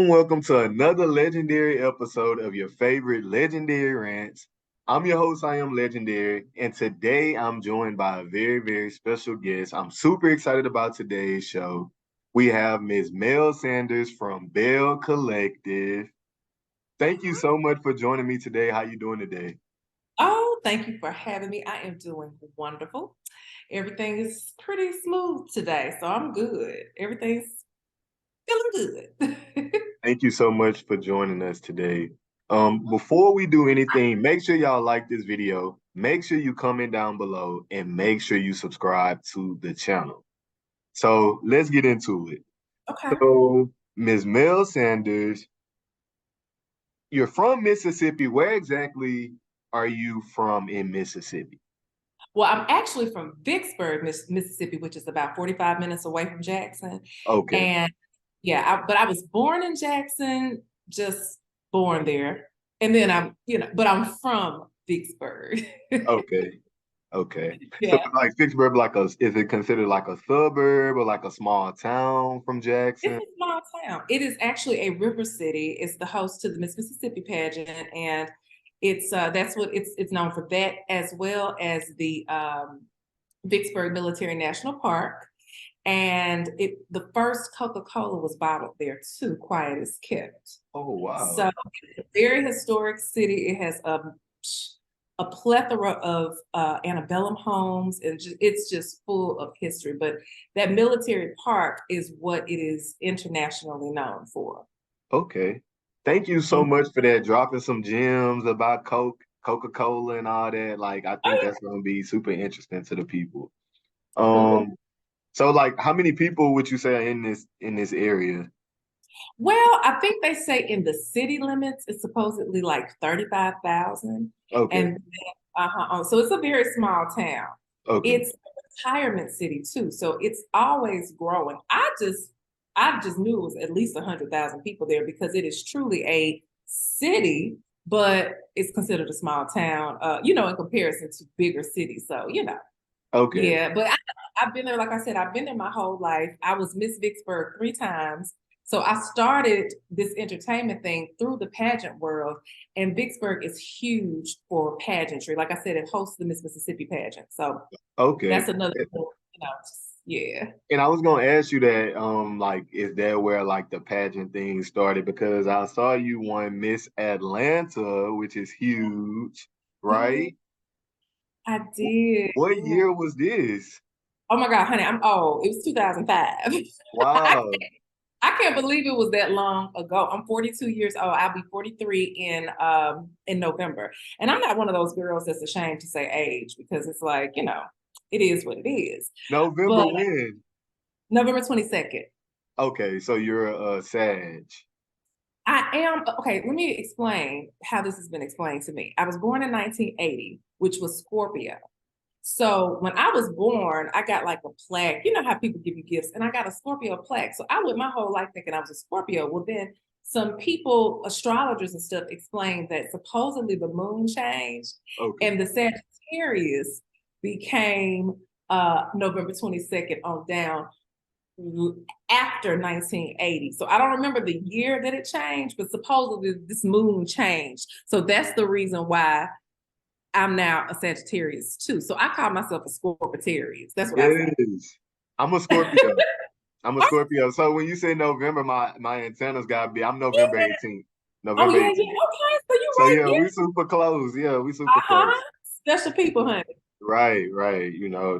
Welcome to another legendary episode of your favorite legendary rants. I'm your host, I am Legendary, and today I'm joined by a very special guest. I'm super excited about today's show. We have Ms. Mel Sanders from Belle Collective. Thank you so much for joining me today. How you doing today? Oh, thank you for having me. I am doing wonderful. Everything is pretty smooth today, so I'm good. Everything's feeling good. Thank you so much for joining us today. Before we do anything, make sure y'all like this video. Make sure you comment down below and make sure you subscribe to the channel. So let's get into it. Okay. So, Ms. Mel Sanders, you're from Mississippi. Where exactly are you from in Mississippi? Well, I'm actually from Vicksburg, Mississippi, which is about 45 minutes away from Jackson. Okay. And yeah, but I was born in Jackson, just born there. And then but I'm from Vicksburg. Okay. Okay. So Yeah. like Vicksburg, is it considered like a suburb or like a small town from Jackson? It's a small town. It is actually a river city. It's the host to the Miss Mississippi pageant, and that's what it's known for, that as well as the Vicksburg Military National Park. And the first Coca-Cola was bottled there too, quiet as kept. Oh wow. So it's a very historic city. It has a plethora of antebellum homes, and it's just full of history. But that military park is what it is internationally known for. Okay. Thank you so much for that, dropping some gems about Coca-Cola and all that. Like, I think that's gonna be super interesting to the people. So like how many people would you say are in this area? Well, I think they say in the city limits, it's supposedly like 35,000. Okay. And so it's a very small town. Okay. It's a retirement city too, so it's always growing. I just knew it was at least 100,000 people there, because it is truly a city, but it's considered a small town, in comparison to bigger cities. So, Okay. yeah, but I've been there, like I said, I've been there my whole life. I was Miss Vicksburg 3 times. So I started this entertainment thing through the pageant world, and Vicksburg is huge for pageantry. Like I said, it hosts the Miss Mississippi pageant. So okay, that's another, yeah. And I was gonna ask you that, like, is that where like the pageant thing started? Because I saw you won Miss Atlanta, which is huge, right? I did. What year was this? Oh my God, honey, I'm old. It was 2005. Wow. I can't believe it was that long ago. I'm 42 years old. I'll be 43 in November. And I'm not one of those girls that's ashamed to say age, because it's like, it is what it is. November when? November 22nd. Okay, so you're a Sag. I am. Okay, let me explain how this has been explained to me. I was born in 1980, which was Scorpio. So when I was born, I got like a plaque. You know how people give you gifts, and I got a Scorpio plaque. So I went my whole life thinking I was a Scorpio. Well, then some people, astrologers and stuff, explained that supposedly the moon changed, and the Sagittarius became November 22nd on down after 1980. So I don't remember the year that it changed, but supposedly this moon changed. So that's the reason why I'm now a Sagittarius too. So I call myself a Scorpitarius. That's what I say. I'm a Scorpio. I'm a Scorpio. So when you say November, my antennas gotta be. I'm November 18th. November 18th. Okay, so you're right. Yeah, we super close. We super close. Special people, honey. Right.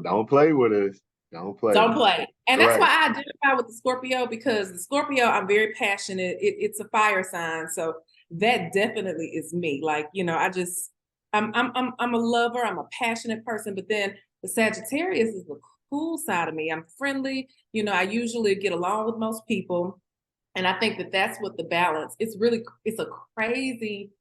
Don't play with us. Don't play. Don't play. And that's Right. why I identify with the Scorpio, because the Scorpio, I'm very passionate. It's a fire sign. So that definitely is me. Like, you know, I'm a lover, I'm a passionate person, but then the Sagittarius is the cool side of me. I'm friendly, you know, I usually get along with most people. And I think that that's what the balance, it's a crazy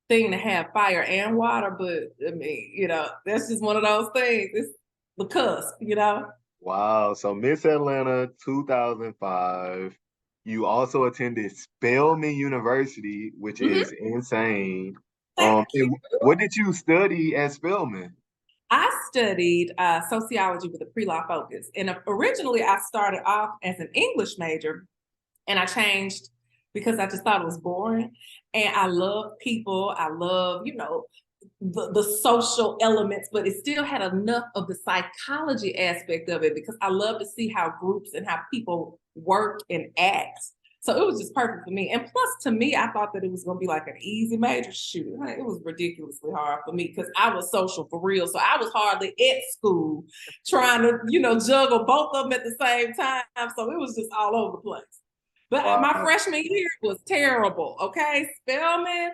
thing to have fire and water, but I mean, you know, that's just one of those things. It's the cusp, you know? Wow. So Miss Atlanta 2005. You also attended Spelman University, which Mhm. is insane. Thank you. What did you study at Spelman? I studied sociology with a pre-law focus. And originally I started off as an English major, and I changed because I just thought it was boring. And I love people. I love, you know, the social elements, but it still had enough of the psychology aspect of it, because I love to see how groups and how people work and act. So it was just perfect for me. And plus, to me, I thought that it was going to be like an easy major. Shoot, it was ridiculously hard for me because I was social for real. So I was hardly at school trying to, you know, juggle both of them at the same time. So it was just all over the place. But my Wow. freshman year was terrible. Okay, Spelman,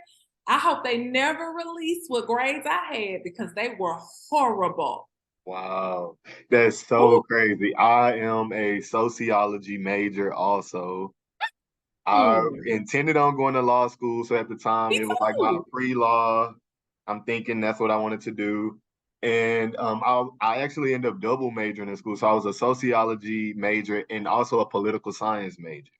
I hope they never release what grades I had because they were horrible. Wow. That's so Ooh, crazy. I am a sociology major also. I me intended on going to law school. So at the time, it was like my too. pre-law. I'm thinking that's what I wanted to do. And I actually ended up double majoring in school. So I was a sociology major and also a political science major.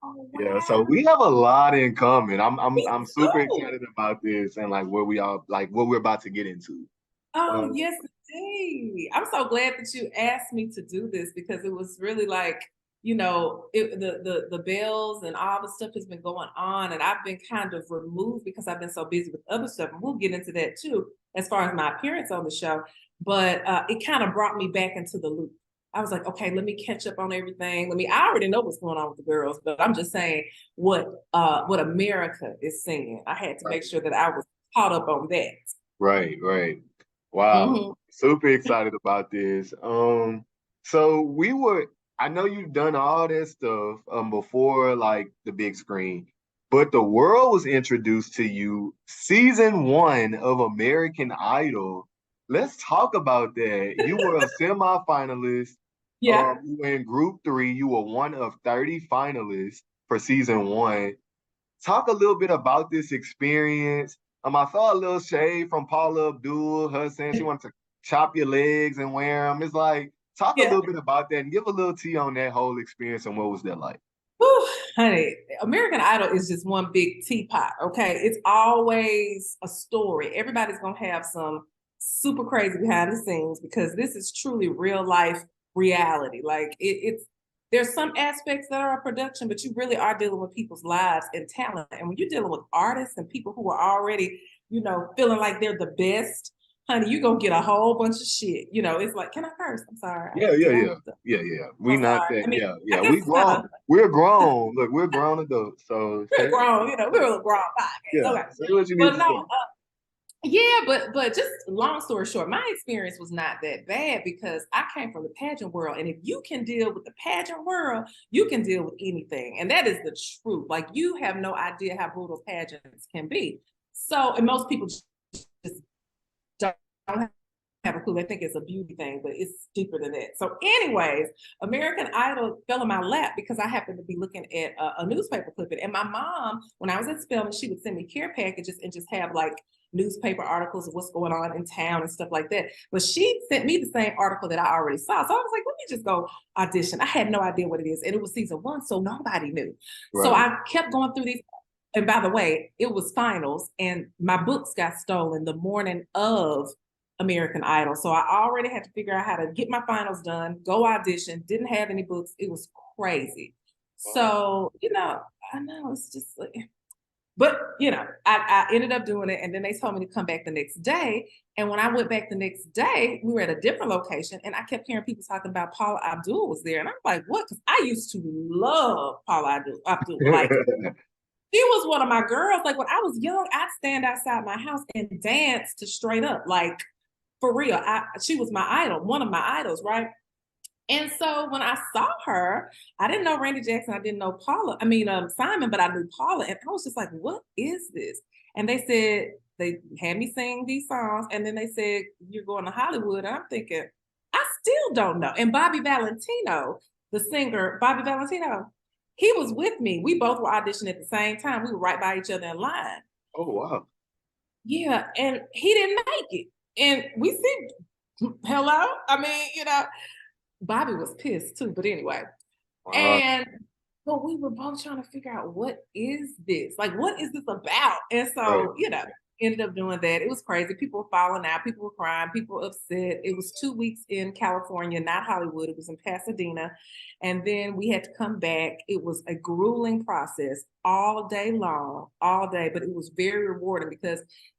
Oh Yeah, so wow, we have a lot in common. I'm me I'm super too. excited about this and like where we are, like what we're about to get into. Oh Um, yes, indeed. I'm so glad that you asked me to do this because it was really like, you know, the bells and all the stuff has been going on, and I've been kind of removed because I've been so busy with other stuff, and we'll get into that too as far as my appearance on the show. But it kind of brought me back into the loop. I was like, okay, let me catch up on everything. I already know what's going on with the girls, but I'm just saying what America is seeing. I had to make sure that I was caught up on that. right, right. Wow. Mhm. Super excited about this. So I know you've done all that stuff before like the big screen, but the world was introduced to you season one of American Idol. Let's talk about that. You were a semi-finalist. Yeah. You were in group three. You were one of 30 finalists for season one. Talk a little bit about this experience. I saw a little shade from Paula Abdul, her saying she wanted to chop your legs and wear them. It's like, talk a Yeah. little bit about that and give a little tea on that whole experience and what was that like? Whew, honey, American Idol is just one big teapot, okay? It's always a story. Everybody's gonna have some super crazy behind the scenes because this is truly real life reality. Like it's there's some aspects that are a production, but you really are dealing with people's lives and talent. And when you're dealing with artists and people who are already, you know, feeling like they're the best, honey, you're gonna get a whole bunch of shit. You know, it's like, can I curse? I'm sorry. Yeah, Did yeah, I? yeah. Yeah, yeah. We I'm not sorry. that. Yeah, I yeah. guess We it's kind grown. of We're grown. Look, we're grown adults. So we're say, grown, you know, we're a grown podcast. yeah, Okay. say what you need But to no, say. yeah, but just long story short, my experience was not that bad because I came from the pageant world. And if you can deal with the pageant world, you can deal with anything. And that is the truth. Like you have no idea how brutal pageants can be. So, and most people just don't have a clue. They think it's a beauty thing, but it's deeper than that. So, anyways, American Idol fell in my lap because I happened to be looking at a newspaper clipping. And my mom, when I was at Spelman, she would send me care packages and just have like newspaper articles of what's going on in town and stuff like that. But she sent me the same article that I already saw. So I was like, let me just go audition. I had no idea what it is. And it was season one, so nobody knew. So Right. I kept going through these. And by the way, it was finals, and my books got stolen the morning of American Idol. So I already had to figure out how to get my finals done, go audition, didn't have any books. It was crazy. Wow. So, you know, I know it's just like, but you know, I ended up doing it. And then they told me to come back the next day. And when I went back the next day, we were at a different location and I kept hearing people talking about Paula Abdul was there. And I'm like, what? Because I used to love Paula Abdul. Like, she was one of my girls. Like when I was young, I'd stand outside my house and dance to Straight Up. Like for real. She was my idol, one of my idols, right? And so when I saw her, I didn't know Randy Jackson, I didn't know Simon, but I knew Paula. And I was just like, what is this? And they said, they had me sing these songs. And then they said, you're going to Hollywood. And I'm thinking, I still don't know. And Bobby Valentino, the singer, Bobby Valentino, he was with me. We both were auditioning at the same time. We were right by each other in line. Oh, wow. Yeah. And he didn't make it. And we see, hello? I mean, Bobby was pissed too, but anyway. And but we were both trying to figure out what is this? Like, what is this about? And so, ended up doing that. It was crazy. People were falling out, people were crying, people were upset. It was 2 weeks in California, not Hollywood. It was in Pasadena. And then we had to come back. It was a grueling process all day long, all day, but it was very rewarding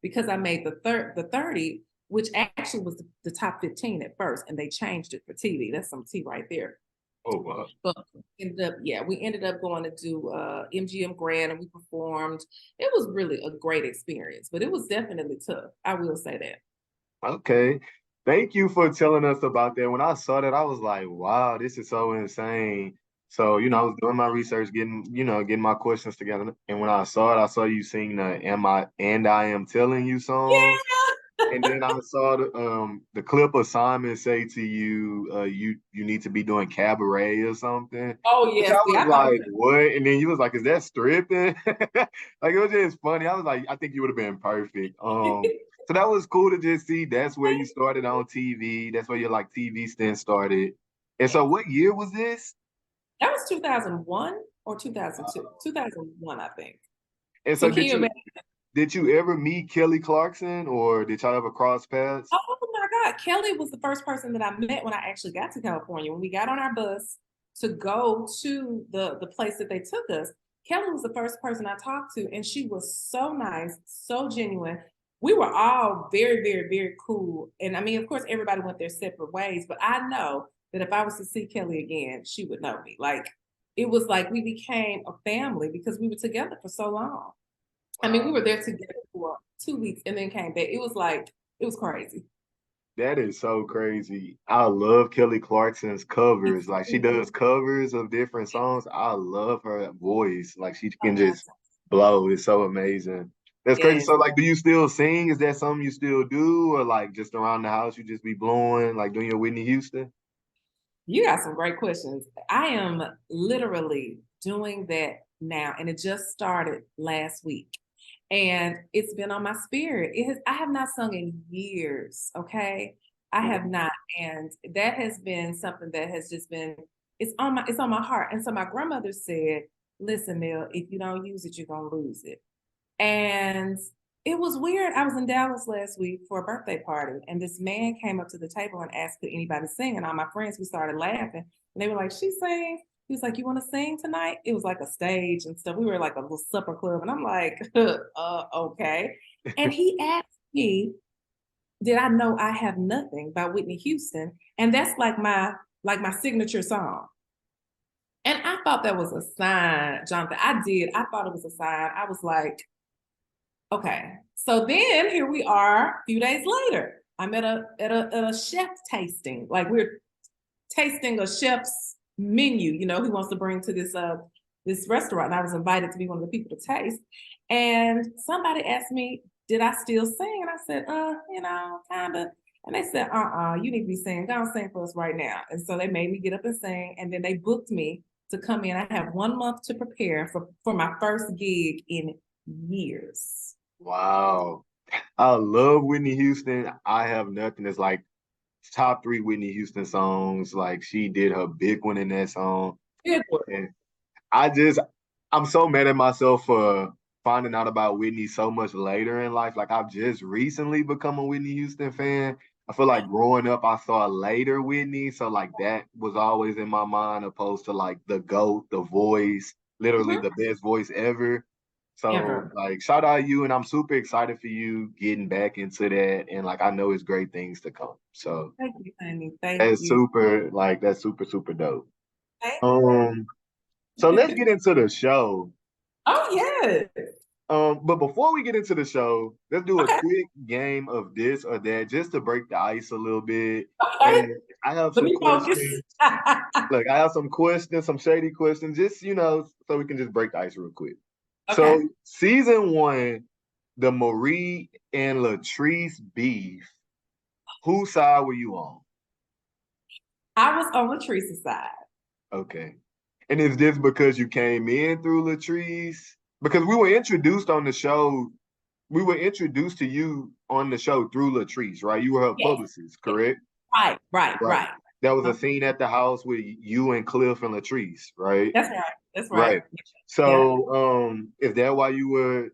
because I made the 30, which actually was the top 15 at first, and they changed it for TV. That's some tea right there. Oh, wow. But we ended up going to do MGM Grand, and we performed. It was really a great experience, but it was definitely tough. I will say that. Okay. Thank you for telling us about that. When I saw that, I was like, wow, this is so insane. So, I was doing my research, getting my questions together. And when I saw it, I saw you sing the I Am Telling You song. And then I saw the clip of Simon say to you, you need to be doing cabaret or something. Oh Which yes, I was like, what? And then you was like, is that stripping? Like it was just funny. I was like, I think you would have been perfect. So that was cool to just see. That's where you started on TV. That's where your like TV stint started. And so, what year was this? That was 2001 or 2002. 2001, I think. And so, So can you imagine? did you ever meet Kelly Clarkson, or did y'all ever cross paths? Oh my God. Kelly was the first person that I met when I actually got to California. When we got on our bus to go to the place that they took us, Kelly was the first person I talked to, and she was so nice, so genuine. We were all very, very, very cool. And I mean, of course, everybody went their separate ways, but I know that if I was to see Kelly again, she would know me. Like, it was like we became a family because we were together for so long. I mean, we were there together for 2 weeks and then came back. It was crazy. That is so crazy. I love Kelly Clarkson's covers. Like she does covers of different songs. I love her voice. Like she can just blow. It's so amazing. That's crazy. Yes. So like, do you still sing? Is that something you still do? Or like just around the house, you just be blowing, like doing your Whitney Houston? You got some great questions. I am literally doing that now, and it just started last week. And it's been on my spirit. I have not sung in years, okay? I have not. And that has been something that has just been, it's on my heart. And so my grandmother said, listen, Mel, if you don't use it, you're gonna lose it. And it was weird. I was in Dallas last week for a birthday party, and this man came up to the table and asked, could anybody sing? And all my friends, we started laughing. And they were like, she sings. He was like, you want to sing tonight? It was like a stage and stuff. We were like a little supper club. And I'm like, okay. And he asked me, did I know I Have Nothing by Whitney Houston? And that's like my signature song. And I thought that was a sign, Jonathan. I did. I thought it was a sign. I was like, okay. So then here we are a few days later. I'm at a chef tasting. Like we're tasting a chef's menu, he wants to bring to this restaurant. And I was invited to be one of the people to taste. And somebody asked me, did I still sing? And I said, kind of. And they said, you need to be singing. Go and sing for us right now. And so they made me get up and sing. And then they booked me to come in. I have 1 month to prepare for my first gig in years. Wow. I love Whitney Houston. I Have Nothing. It's like top 3 Whitney Houston songs. Like she did her big one in that song. And I'm so mad at myself for finding out about Whitney so much later in life. Like I've just recently become a Whitney Houston fan. I feel like growing up, I saw later Whitney. So like that was always in my mind, opposed to like the GOAT, the voice, literally the best voice ever. So like shout out you, and I'm super excited for you getting back into that. And like I know it's great things to come. So thank you, honey. Thank that's you. super, super dope. Thank you. So let's get into the show. Oh yeah. But before we get into the show, let's do a Okay. quick game of this or that just to break the ice a little bit. Okay. And I have Let some me focus. questions. Look, I have some questions, some shady questions, just so we can just break the ice real quick. Okay. So season one, the Marie and Latrice beef. Whose side were you on? I was on Latrice's side. Okay. And is this because you came in through Latrice? Because we were introduced on the show, we were introduced to you on the show through Latrice, right? You were her Yes. publicist, correct? Right, right, Right. right. That was a Uh-huh. scene at the house with you and Cliff and Latrice, right? That's right. That's right. Right. Yeah. So, is that why you were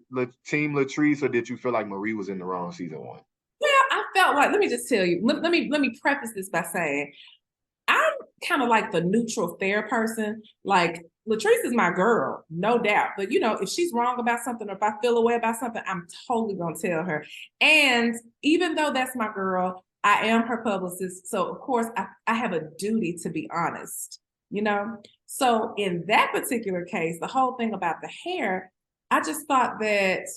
Team Latrice, or did you feel like Marie was in the wrong season one? Well, I felt like, let me just tell you, let me preface this by saying I'm kind of like the neutral, fair person. Like Latrice is my girl, no doubt. But if she's wrong about something or if I feel a way about something, I'm totally gonna tell her. And even though that's my girl, I am her publicist. So of course I have a duty to be honest, you know? So in that particular case, the whole thing about the hair, I just thought that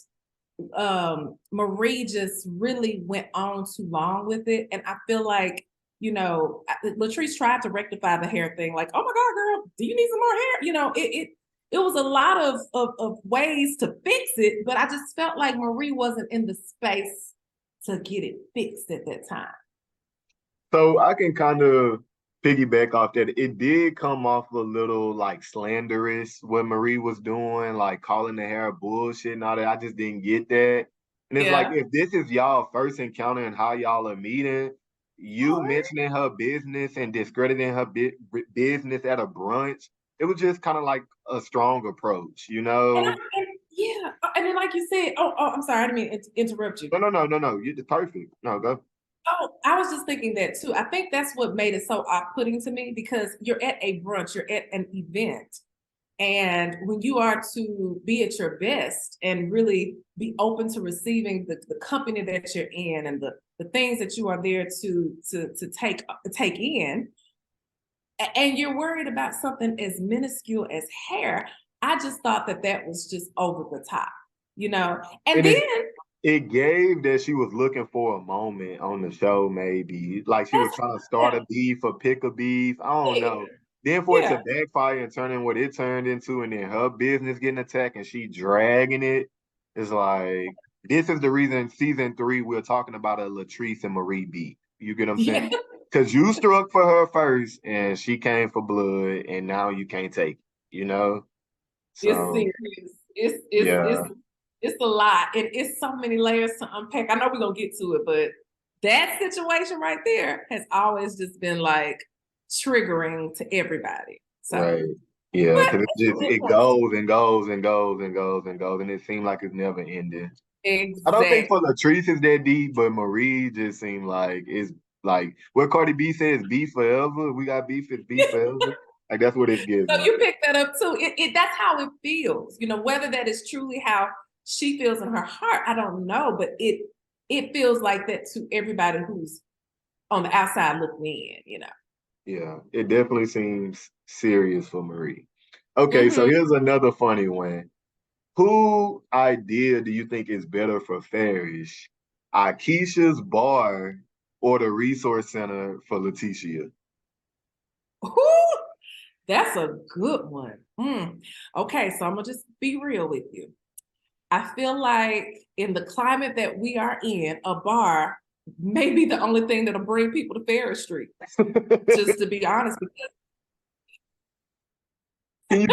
Marie just really went on too long with it. And I feel like, Latrice tried to rectify the hair thing, like, oh my God, girl, do you need some more hair? It was a lot of ways to fix it, but I just felt like Marie wasn't in the space to get it fixed at that time. So I can kind of piggyback off that. It did come off a little like slanderous what Marie was doing, like calling the hair bullshit and all that. I just didn't get that. And it's like Yeah. if this is y'all first encounter and how y'all are meeting, you mentioning her business and discrediting her business at a brunch, it was just kind of like a strong approach, you And, know? yeah, and then like you said, I'm sorry, I didn't mean to interrupt you. No, no, no, no, no. You're perfect. No, go. Oh, I was just thinking that too. I think that's what made it so off-putting to me because you're at a brunch, you're at an event. And when you are to be at your best and really be open to receiving the company that you're in and the things that you are there to take in, and you're worried about something as minuscule as hair, I just thought that that was just over the top, you know? And And then it gave that she was looking for a moment on the show, maybe like she was that's trying to start a beef or pick a beef. I don't know. Then for it to yeah. backfire and turn in what it turned into, and then her business getting attacked and she dragging it, it's like this is the reason season three we're talking about a Latrice and Marie beef. You get what I'm saying? Yeah. Because you struck for her first, and she came for blood, and now you can't take it. You know? It's So serious. It's it's yeah, it's it's a lot. It's so many layers to unpack. I know we're gonna get to it, but that situation right there has always just been like triggering to everybody. So, right. Yeah, but because it goes and goes and goes and goes and goes, and it seemed like it's never ending. I don't think exactly. for Latrice is that deep, but Marie just seemed like it's like what Cardi B says, beef forever. We got beef, it's beef forever. Like that's what it's So giving. you pick that up too. That's how it feels. Whether that is truly how she feels in her heart, I don't know, but it feels like that to everybody who's on the outside looking in. Yeah, it definitely seems serious for Marie. Okay, so Mm-hmm. here's another funny one. Who idea do you think is better for Farish? Akeisha's bar or the resource center for Leticia? Ooh, that's a good one. Okay, so I'm gonna just be real with you. I feel like in the climate that we are in, a bar may be the only thing that'll bring people to Ferris Street. Just to be honest with you, Can you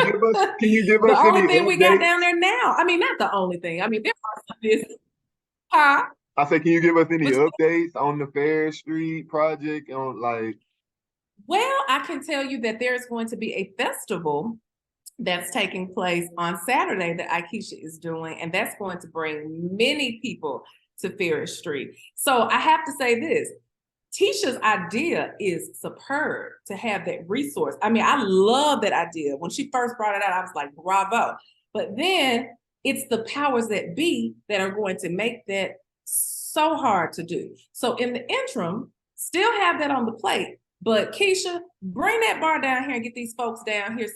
give the us only any thing we got updates? down there now. I mean, not the only thing. I mean, there are some business. Huh? I said, can you give us any Which, updates on the Fair Street project? On like, well, I can tell you that there is going to be a festival that's taking place on Saturday that Aikisha is doing, and that's going to bring many people to Ferris Street. So I have to say this. Tisha's idea is superb to have that resource. I mean, I love that idea. When she first brought it out, I was like, bravo. But then it's the powers that be that are going to make that so hard to do. So in the interim, still have that on the plate. But Keisha, bring that bar down here and get these folks down here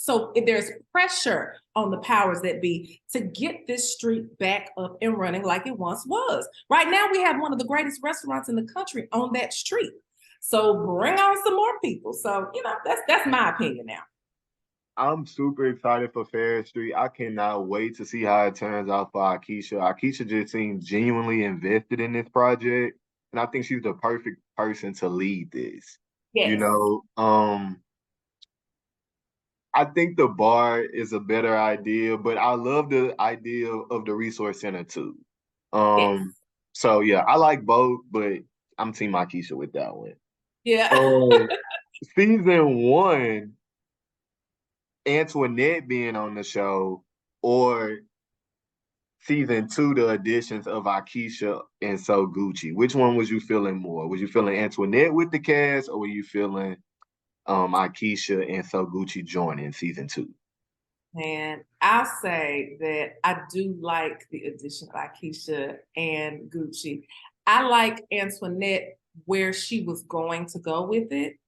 So if there's pressure on the powers that be to get this street back up and running like it once was. Right now, we have one of the greatest restaurants in the country on that street. So bring on some more people. So, you know, that's my opinion now. I'm super excited for Ferris Street. I cannot wait to see how it turns out for Akeisha. Akeisha just seems genuinely invested in this project, and I think she's the perfect person to lead this. You Yes. know, I think the bar is a better idea, but I love the idea of the resource center too. Yes. So yeah, I like both, but I'm Team Akeisha with that one. Yeah. Um, season one, Antoinette being on the show, or season two, the additions of Akeisha and So Gucci. Which one was you feeling more? Was you feeling Antoinette with the cast, or were you feeling Akeisha and So Gucci joining season two? And I'll say that I do like the addition of Akeisha and Gucci. I like Antoinette where she was going to go with it,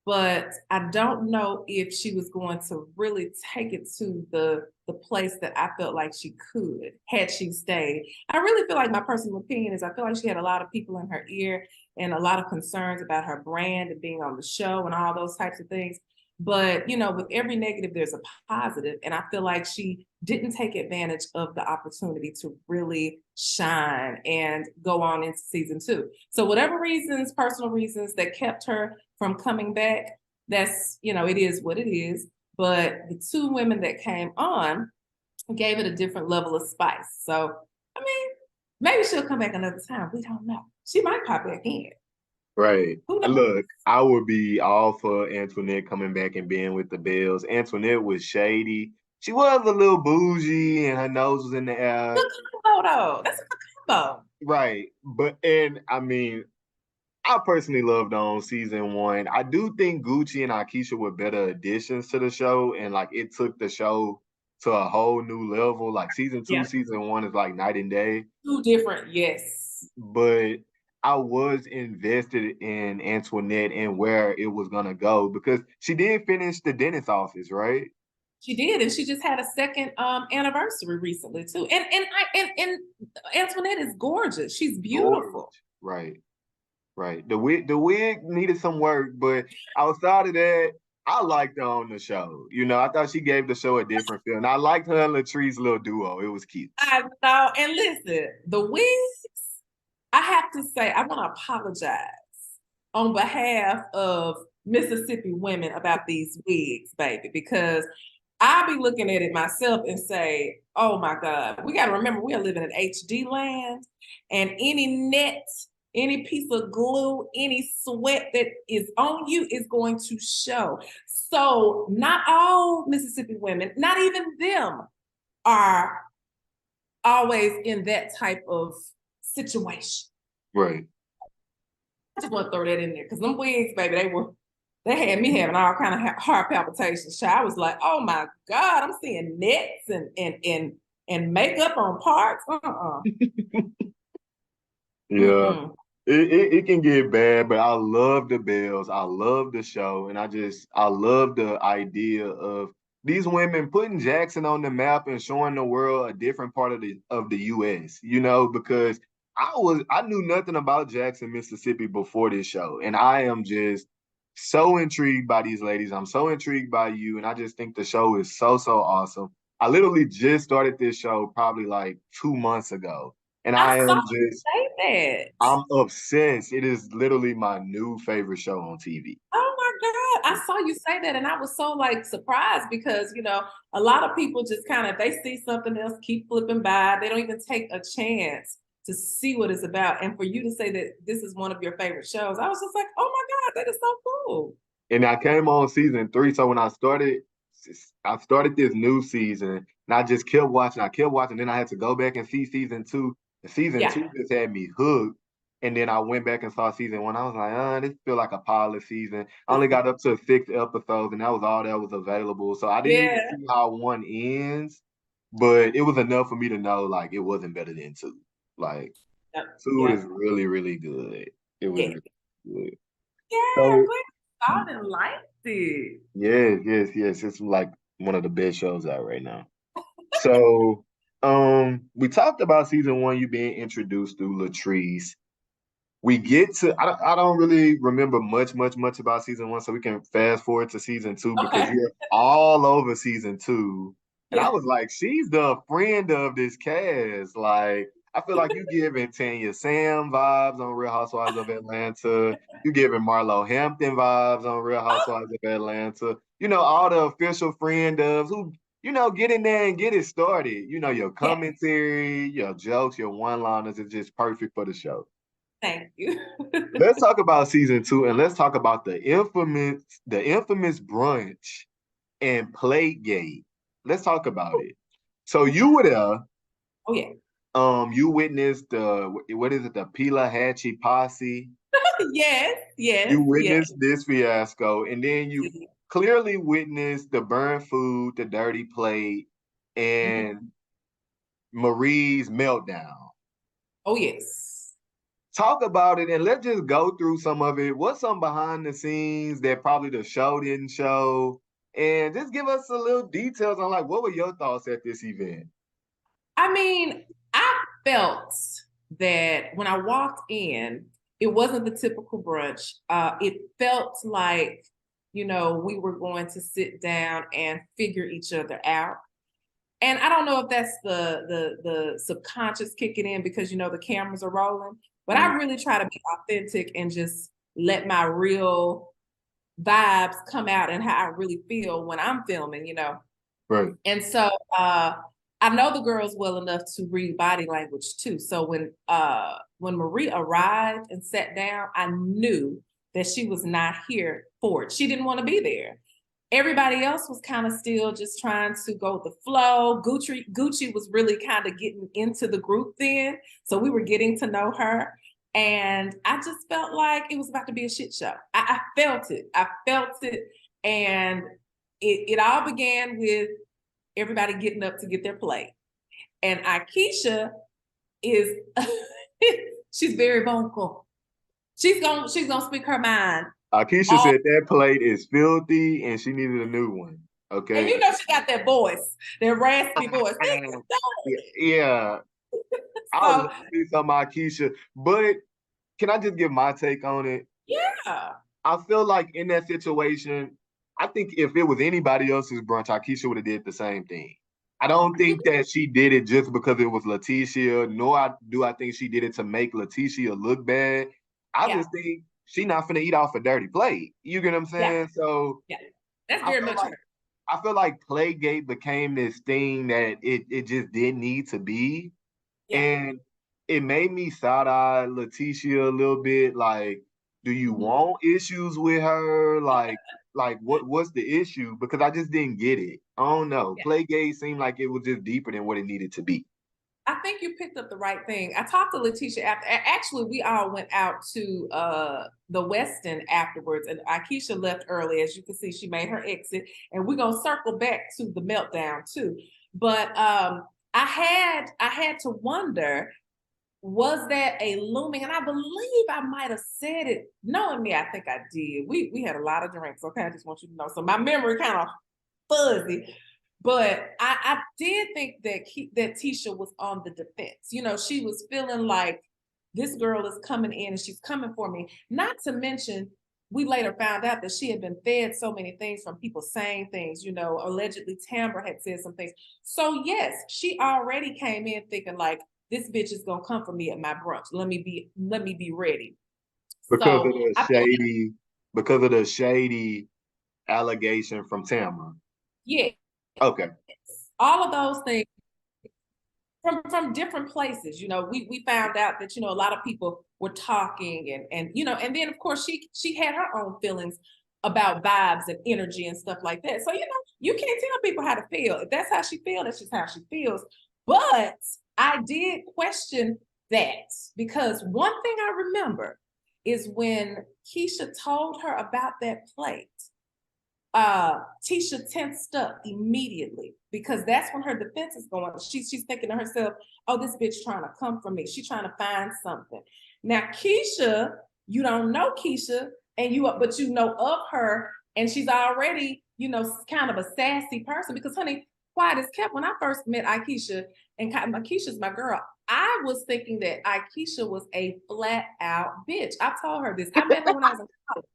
but I don't know if she was going to really take it to the place that I felt like she could had she stayed. I really feel like my personal opinion is I feel like she had a lot of people in her ear and a lot of concerns about her brand and being on the show and all those types of things. But you know, with every negative, there's a positive, and I feel like she didn't take advantage of the opportunity to really shine and go on into season two. So, whatever reasons, personal reasons that kept her from coming back, that's, you know, it is what it is. But the two women that came on gave it a different level of spice. So, I mean, maybe she'll come back another time. We don't know. She might pop back in. Right. Who knows? Look, I would be all for Antoinette coming back and being with the Bells. Antoinette was shady. She was a little bougie and her nose was in the air. Good combo, though. That's a good combo. Right. But, and I mean, I personally loved on season one. I do think Gucci and Akeisha were better additions to the show, and like it took the show to a whole new level. Like season two, Yeah. season one is like night and day. Two different, yes. But I was invested in Antoinette and where it was gonna go because she did finish the dentist office, right? She did, and she just had a second anniversary recently too. And Antoinette is gorgeous. She's Gorge. beautiful. Right. Right. The wig needed some work, but outside of that, I liked her on the show. You know, I thought she gave the show a different feel. And I liked her and Latree's little duo. It was cute. I know. And listen, the wigs, I have to say, I want to apologize on behalf of Mississippi women about these wigs, baby, because I be looking at it myself and say, oh my God, we got to remember we are living in HD land, and any net, any piece of glue, any sweat that is on you is going to show. So, not all Mississippi women, not even them, are always in that type of situation. Right. I just want to throw that in there because them wigs, baby, they had me having all kind of heart palpitations. So I was like, oh my God, I'm seeing nets and makeup on parts. Yeah. It can get bad, but I love the Bells. I love the show. And I love the idea of these women putting Jackson on the map and showing the world a different part of the US, you know, because I knew nothing about Jackson, Mississippi before this show. And I am just so intrigued by these ladies. I'm so intrigued by you. And I just think the show is so, so awesome. I literally just started this show probably like 2 months ago. And I I saw am you just say that. I'm obsessed. It is literally my new favorite show on TV. Oh my God. I saw you say that and I was so like surprised because, you know, a lot of people just kind of, they see something else, keep flipping by. They don't even take a chance to see what it's about. And for you to say that this is one of your favorite shows, I was just like, oh my God, that is so cool. And I came on season three. So when I started this new season and I just kept watching. I kept watching. Then I had to go back and see season two. And season Yeah. two just had me hooked. And then I went back and saw season one. I was like, this feel like a pilot season. I only got up to 6 episodes, and that was all that was available. So I didn't even Yeah. see how one ends, but it was enough for me to know like it wasn't better than two. Like Yep. two Yep. is really, really good. It was Yeah. really good. Yeah. I'm So glad you saw it and liked it. yes, yes, yes. It's like one of the best shows out right now. So, we talked about season one, you being introduced through Latrice. We get to I don't really remember much about season one, so we can fast forward to season two because Okay. you're all over season two. And I Yeah. was like, she's the friend of this cast. Like, I feel like you giving Tanya Sam vibes on Real Housewives of Atlanta. You giving Marlo Hampton vibes on Real Housewives of Atlanta. You know, all the official friend ofs who, get in there and get it started. You know, your Yeah. commentary, your jokes, your one-liners is just perfect for the show. Thank you. Let's talk about season two and let's talk about the infamous brunch and Playgate. Let's talk about it. So you were there. Oh yeah. You witnessed the what is it, the Pelahatchie posse. Yes, You yes, yes. witnessed this fiasco, and then you clearly witnessed the burnt food, the dirty plate, and Mhm. Marie's meltdown. Oh yes. Talk about it and let's just go through some of it. What's some behind the scenes that probably the show didn't show? And just give us a little details on like what were your thoughts at this event? I mean, I felt that when I walked in, it wasn't the typical brunch. It felt like, we were going to sit down and figure each other out. And I don't know if that's the subconscious kicking in because the cameras are rolling, but I really try to be authentic and just let my real vibes come out and how I really feel when I'm filming. Right. And so I know the girls well enough to read body language too. So when Marie arrived and sat down, I knew that she was not here for it. She didn't want to be there. Everybody else was kind of still just trying to go with the flow. Gucci was really kind of getting into the group then. So we were getting to know her. And I just felt like it was about to be a shit show. I felt it. I felt it. And it all began with everybody getting up to get their plate. And Akeisha is she's very vocal. She's gonna speak her mind. Akeisha All, said that plate is filthy and she needed a new one. and Okay. she got that voice, that raspy voice. Yeah. I would So love to see some Akeisha, but can I just give my take on it? yeah. I feel like in that situation, I think if it was anybody else's brunch, Akeisha would have did the same thing. I don't think that she did it just because it was Leticia, nor do I think she did it to make Leticia look bad. I Yeah. just think she not finna eat off a dirty plate. You get what I'm Yeah. saying? So Yeah. That's I very feel much like her. I feel like Playgate became this thing that it just didn't need to be. Yeah. And it made me side eye Leticia a little bit. Like, do you Mhm. want issues with her? Like what's the issue? Because I just didn't get it. I don't know. Yeah. Playgate seemed like it was just deeper than what it needed to be. I think you picked up the right thing. I talked to Letitia after. Actually, we all went out to the Westin afterwards, and Akeisha left early. As you can see, she made her exit, and we're gonna circle back to the meltdown too. But I had to wonder, was that a looming? And I believe I might have said it. Knowing me, I think I did. We had a lot of drinks. Okay, I just want you to know. So my memory kind of fuzzy. But I did think that Tisha was on the defense. She was feeling like this girl is coming in and she's coming for me. Not to mention, we later found out that she had been fed so many things from people saying things. Allegedly Tambra had said some things. So yes, she already came in thinking like this bitch is gonna come for me at my brunch. Let me be ready. Because of So the I feel like shady, because of the shady allegation from Tamara. yeah, Okay. all of those things from different places. We found out that a lot of people were talking and then of course she had her own feelings about vibes and energy and stuff like that. So you can't tell people how to feel. If that's how she feels, that's just how she feels. But I did question that because one thing I remember is when Keisha told her about that plate, Tisha tensed up immediately because that's when her defense is going. She's thinking to herself, "Oh, this bitch trying to come for me. She's trying to find something." Now, Keisha, you don't know Keisha, but you know of her, and she's already kind of a sassy person because, honey, quiet as kept. When I first met Aikisha, and Aikisha's my girl, I was thinking that Aikisha was a flat out bitch. I told her this. I met her when I was in college.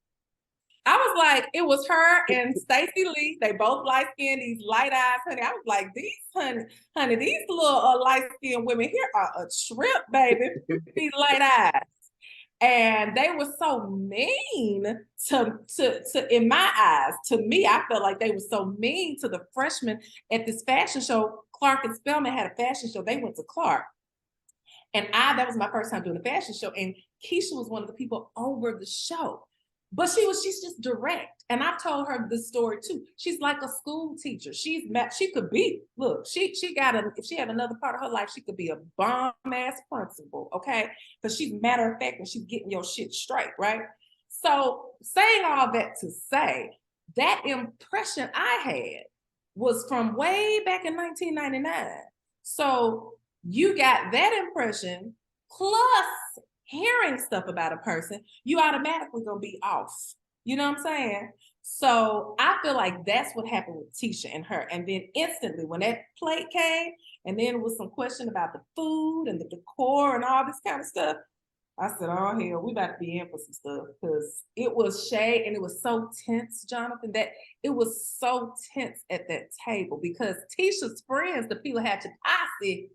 I was like, it was her and Stacey Lee. They both light skinned, these light eyes, honey. I was like, honey, these little light skinned women here are a trip, baby. These light eyes. And they were so mean to in my eyes, to me, I felt like they were so mean to the freshmen at this fashion show. Clark and Spelman had a fashion show. They went to Clark. And that was my first time doing a fashion show. And Keisha was one of the people over the show. But she's just direct. And I told her the story too. She's like a school teacher. She could be, look, if she had another part of her life, she could be a bomb ass principal, okay? Because she's matter of fact and she's getting your shit straight, right? So saying all that to say, that impression I had was from way back in 1999. So you got that impression plus hearing stuff about a person, you automatically gonna be off. You know what I'm saying? So I feel like that's what happened with Tisha and her. And then instantly when that plate came, and then with some question about the food and the decor and all this kind of stuff, I said, oh hell, we about to be in for some stuff because it was shade and it was so tense, Jonathan, that it was so tense at that table because Tisha's friends, the people had to posse,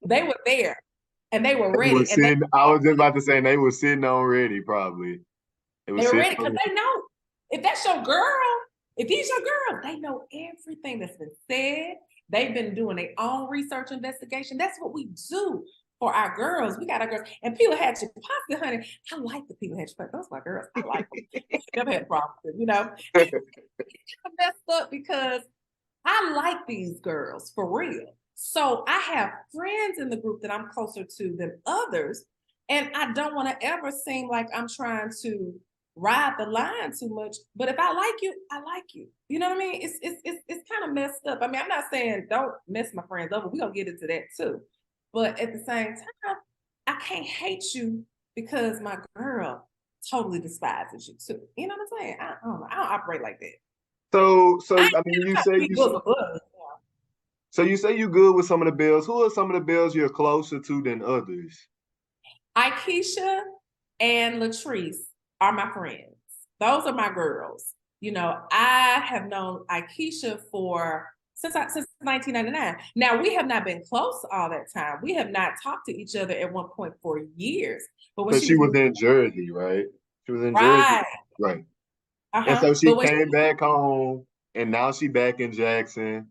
they were there. And they were ready. I was just about to say they were sitting on ready, probably. They were ready because they know if that's your girl, if he's your girl, they know everything that's been said. They've been doing their own research investigation. That's what we do for our girls. We got our girls. And Pila had your posse, honey. I like the Pila had your posse. Those are my girls. I like them. Never had problems with them, you know. It's kind of messed up because I like these girls for real. So I have friends in the group that I'm closer to than others. And I don't want to ever seem like I'm trying to ride the line too much. But if I like you, I like you. You know what I mean? It's kind of messed up. I mean, I'm not saying don't mess my friends over. We're gonna get into that too. But at the same time, I can't hate you because my girl totally despises you too. You know what I'm saying? I don't know. I don't operate like that. So I mean, you say you good with some of the Bells. Who are some of the Bells you're closer to than others? Aikisha and Latrice are my friends. Those are my girls. You know, I have known Aikisha since 1999. Now we have not been close all that time. We have not talked to each other at one point for years. But when she was in Jersey, right? She was in right. Jersey, right? Uh-huh. And so she came back home, and now she back in Jackson,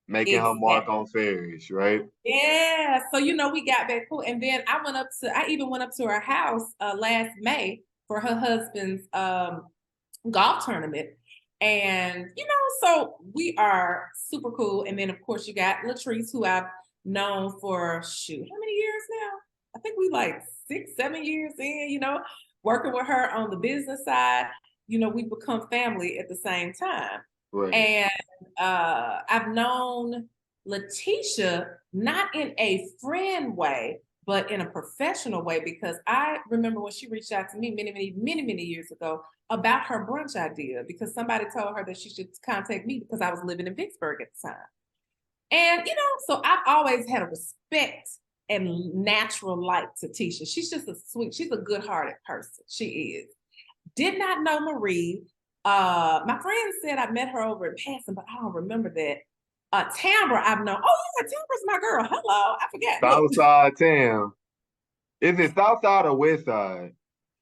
making her mark on Ferris, right? Yeah. So we got back cool, and then I even went up to her house last May for her husband's golf tournament. And, so we are super cool. And then, of course, you got Latrice, who I've known for, how many years now? I think we like 6-7 years in, working with her on the business side. We've become family at the same time. Right. And I've known Letitia, not in a friend way, but in a professional way, because I remember when she reached out to me many years ago about her brunch idea, because somebody told her that she should contact me because I was living in Vicksburg at the time. And, so I've always had a respect and natural like to Tisha. She's just she's a good-hearted person. She is. Did not know Marie. My friend said I met her over in passing, but I don't remember that. Tambra, I've known. Oh, yeah, Tambra's my girl. Hello, I forgot. Southside Tam. Is it Southside or West Side?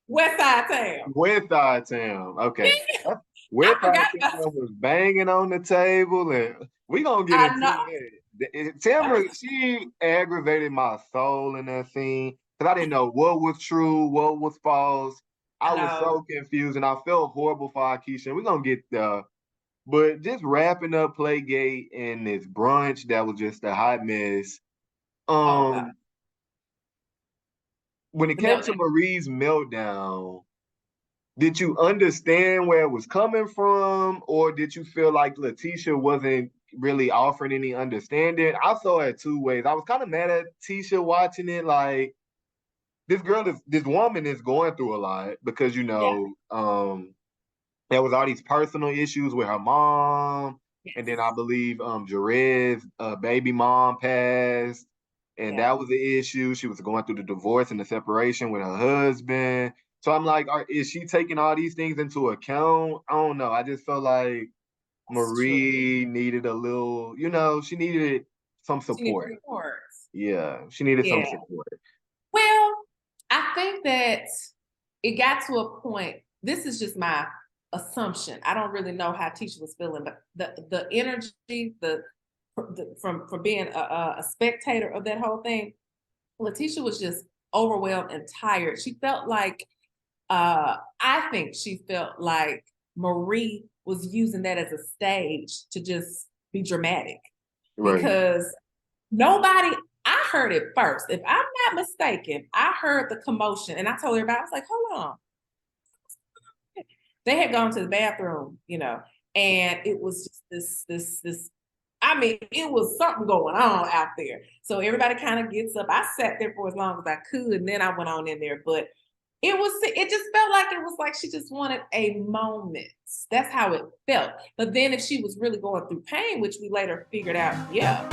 West Side Tam. West Side Tam. Okay. Yeah. West Side Tam was banging on the table, and we gonna get into it. Tamra, she aggravated my soul in that scene because I didn't know what was true, what was false. I was so confused, and I felt horrible for Aikisha. We're gonna get there. But just wrapping up Playgate and this brunch that was just a hot mess. When it came to Marie's meltdown, did you understand where it was coming from, or did you feel like Letitia wasn't really offering any understanding? I saw it two ways. I was kind of mad at Tisha watching it, like this woman is going through a lot because there was all these personal issues with her mom, and then I Yes. believe Jerez, baby mom passed, and Yeah. that was the issue. She was going through the divorce and the separation with her husband. So I'm like, is she taking all these things into account? I don't know. I just felt like That's true. Marie needed a little, she needed some She needs support. support. Yeah, she needed some Yeah. support. Well, I think that it got to a point. This is just my assumption. I don't really know how Tisha was feeling, but the energy, from being a spectator of that whole thing, Letitia was just overwhelmed and tired. She felt like I think she felt like Marie was using that as a stage to just be dramatic Right. because nobody, I heard it first. If I'm not mistaken, I heard the commotion and I told everybody, I was like, hold on. They had gone to the bathroom, and it was just this. I mean, it was something going on out there. So everybody kind of gets up. I sat there for as long as I could, and then I went on in there. But it just felt like it was like she just wanted a moment. That's how it felt. But then if she was really going through pain, which we later figured out, yeah,